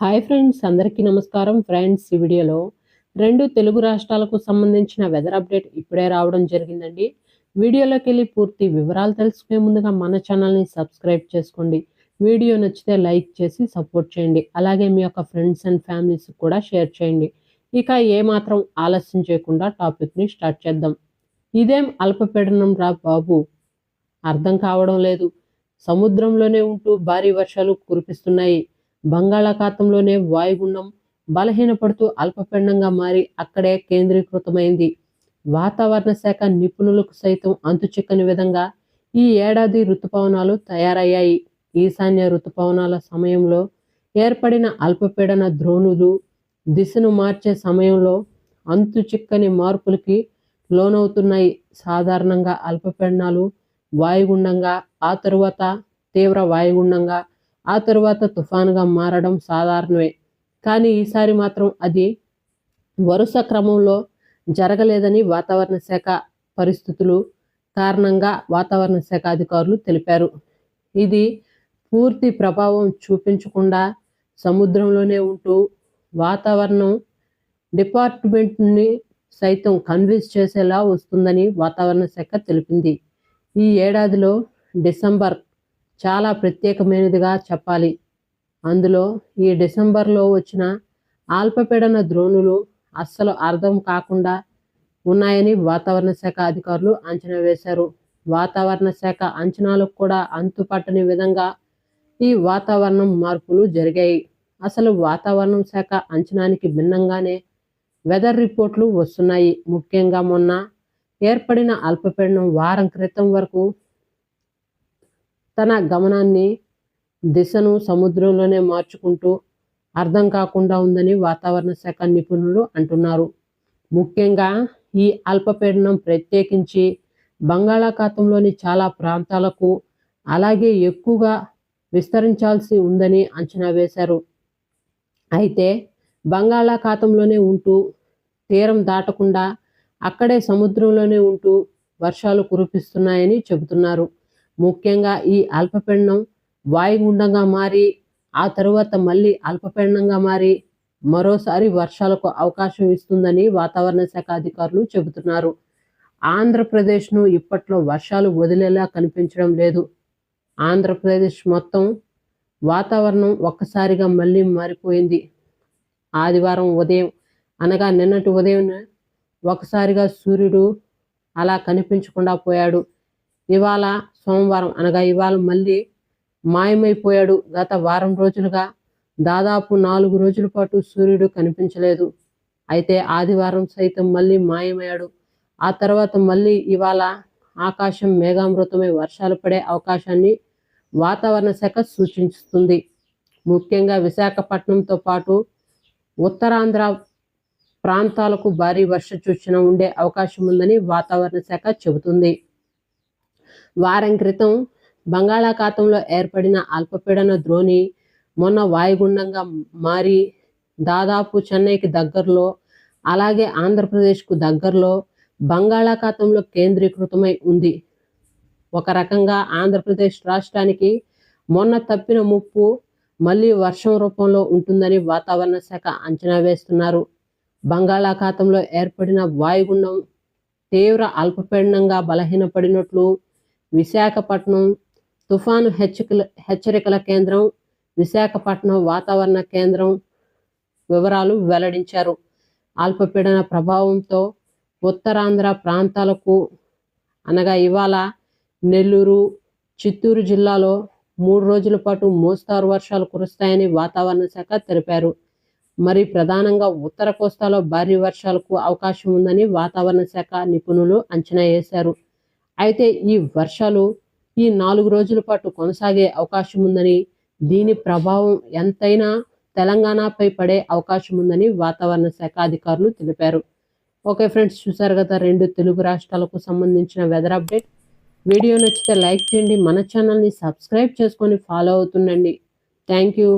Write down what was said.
Hi friends, అందరికీ నమస్కారం. Friends, ఈ వీడియోలో 2 తెలుగు రాష్ట్రాలకు సంబంధించిన వెదర్ అప్డేట్ ఇప్పుడే రావడం జరిగిందండి. వీడియోలోకి వెళ్ళి పూర్తి వివరాలు తెలుసుకునే ముందుగా మన ఛానల్ని సబ్స్క్రైబ్ చేసుకోండి. వీడియో నచ్చితే లైక్ చేసి సపోర్ట్ చేయండి. అలాగే మీ యొక్క ఫ్రెండ్స్ అండ్ ఫ్యామిలీస్ కూడా షేర్ చేయండి. ఇక ఏమాత్రం ఆలస్యం చేయకుండా టాపిక్ని స్టార్ట్ చేద్దాం. ఇదేం అల్పపీడనం రా బాబు, అర్థం కావడం లేదు. సముద్రంలోనే ఉంటూ భారీ వర్షాలు కురిపిస్తున్నాయి. బంగాళాఖాతంలోనే వాయుగుండం బలహీనపడుతూ అల్పపీడనంగా మారి అక్కడే కేంద్రీకృతమైంది. వాతావరణ శాఖ నిపుణులకు సైతం అంతుచిక్కని విధంగా ఈ ఏడాది రుతుపవనాలు తయారయ్యాయి. ఈశాన్య రుతుపవనాల సమయంలో ఏర్పడిన అల్పపీడన ద్రోణులు దిశను మార్చే సమయంలో అంతుచిక్కని మార్పులకి లోనవుతున్నాయి. సాధారణంగా అల్పపీడనాలు వాయుగుండంగా, ఆ తరువాత తీవ్ర వాయుగుండంగా, ఆ తరువాత తుఫానుగా మారడం సాధారణమే. కానీ ఈసారి మాత్రం అది వరుస క్రమంలో జరగలేదని వాతావరణ శాఖ పరిస్థితులు కారణంగా వాతావరణ శాఖ అధికారులు తెలిపారు. ఇది పూర్తి ప్రభావం చూపించకుండా సముద్రంలోనే ఉంటూ వాతావరణం డిపార్ట్మెంట్ని సైతం కన్విన్స్ చేసేలా వస్తుందని వాతావరణ శాఖ తెలిపింది. ఈ ఏడాదిలో డిసెంబర్ చాలా ప్రత్యేకమైనదిగా చెప్పాలి. అందులో ఈ డిసెంబర్లో వచ్చిన అల్పపీడన ద్రోణులు అస్సలు అర్థం కాకుండా ఉన్నాయని వాతావరణ శాఖ అధికారులు అంచనా వేశారు. వాతావరణ శాఖ అంచనాలకు కూడా అంతుపట్టని విధంగా ఈ వాతావరణం మార్పులు జరిగాయి. అసలు వాతావరణ శాఖ అంచనానికి భిన్నంగానే వెదర్ రిపోర్ట్లు వస్తున్నాయి. ముఖ్యంగా మొన్న ఏర్పడిన అల్పపీడనం వారం క్రితం వరకు తన గమనాన్ని దిశను సముద్రంలోనే మార్చుకుంటూ అర్థం కాకుండా ఉందని వాతావరణ శాఖ నిపుణులు అంటున్నారు. ముఖ్యంగా ఈ అల్పపీడనం ప్రత్యేకించి బంగాళాఖాతంలోని చాలా ప్రాంతాలకు అలాగే ఎక్కువగా విస్తరించాల్సి ఉందని అంచనా వేశారు. అయితే బంగాళాఖాతంలోనే ఉంటూ తీరం దాటకుండా అక్కడే సముద్రంలోనే ఉంటూ వర్షాలు కురిపిస్తున్నాయని చెబుతున్నారు. ముఖ్యంగా ఈ అల్పపీడనం వాయుగుండంగా మారి ఆ తరువాత మళ్ళీ అల్పపీడనంగా మారి మరోసారి వర్షాలకు అవకాశం ఇస్తుందని వాతావరణ శాఖ అధికారులు చెబుతున్నారు. ఆంధ్రప్రదేశ్ను ఇప్పట్లో వర్షాలు వదిలేలా కనిపించడం లేదు. ఆంధ్రప్రదేశ్ మొత్తం వాతావరణం ఒక్కసారిగా మళ్ళీ మారిపోయింది. ఆదివారం ఉదయం అనగా నిన్నటి ఉదయం ఒకసారిగా సూర్యుడు అలా కనిపించకుండా పోయాడు. ఇవాళ సోమవారం అనగా ఇవాళ మళ్ళీ మాయమైపోయాడు. గత వారం రోజులుగా దాదాపు 4 రోజుల పాటు సూర్యుడు కనిపించలేదు. అయితే ఆదివారం సైతం మళ్ళీ మాయమయ్యాడు. ఆ తర్వాత మళ్ళీ ఇవాళ ఆకాశం మేఘామృతమై వర్షాలు పడే అవకాశాన్ని వాతావరణ శాఖ సూచిస్తుంది. ముఖ్యంగా విశాఖపట్నంతో పాటు ఉత్తరాంధ్ర ప్రాంతాలకు భారీ వర్ష సూచన ఉండే అవకాశం ఉందని వాతావరణ శాఖ చెబుతుంది. వారం క్రితం బంగాళాఖాతంలో ఏర్పడిన అల్పపీడన ద్రోణి మొన్న వాయుగుండంగా మారి దాదాపు చెన్నైకి దగ్గరలో అలాగే ఆంధ్రప్రదేశ్కు దగ్గరలో బంగాళాఖాతంలో కేంద్రీకృతమై ఉంది. ఒక రకంగా ఆంధ్రప్రదేశ్ రాష్ట్రానికి మొన్న తప్పిన ముప్పు మళ్ళీ వర్షం రూపంలో ఉంటుందని వాతావరణ శాఖ అంచనా వేస్తున్నారు. బంగాళాఖాతంలో ఏర్పడిన వాయుగుండం తీవ్ర అల్పపీడనంగా బలహీనపడినట్లు విశాఖపట్నం తుఫాను హెచ్చరికల కేంద్రం, విశాఖపట్నం వాతావరణ కేంద్రం వివరాలు వెల్లడించారు. అల్పపీడన ప్రభావంతో ఉత్తరాంధ్ర ప్రాంతాలకు అనగా ఇవాళ నెల్లూరు, చిత్తూరు జిల్లాలో 3 రోజుల పాటు మోస్తారు వర్షాలు కురుస్తాయని వాతావరణ శాఖ తెలిపారు. మరి ప్రధానంగా ఉత్తర కోస్తాలో భారీ వర్షాలకు అవకాశం ఉందని వాతావరణ శాఖ నిపుణులు అంచనా వేశారు. అయితే ఈ వర్షాలు ఈ 4 రోజుల పాటు కొనసాగే అవకాశం ఉందని, దీని ప్రభావం ఎంతైనా తెలంగాణపై పడే అవకాశం ఉందని వాతావరణ శాఖ అధికారులు తెలిపారు. ఓకే ఫ్రెండ్స్, చూసారు కదా 2 తెలుగు రాష్ట్రాలకు సంబంధించిన వెదర్ అప్డేట్. వీడియో నచ్చితే లైక్ చేయండి, మన ఛానల్ని సబ్స్క్రైబ్ చేసుకొని ఫాలో అవుతుండండి. Thank you.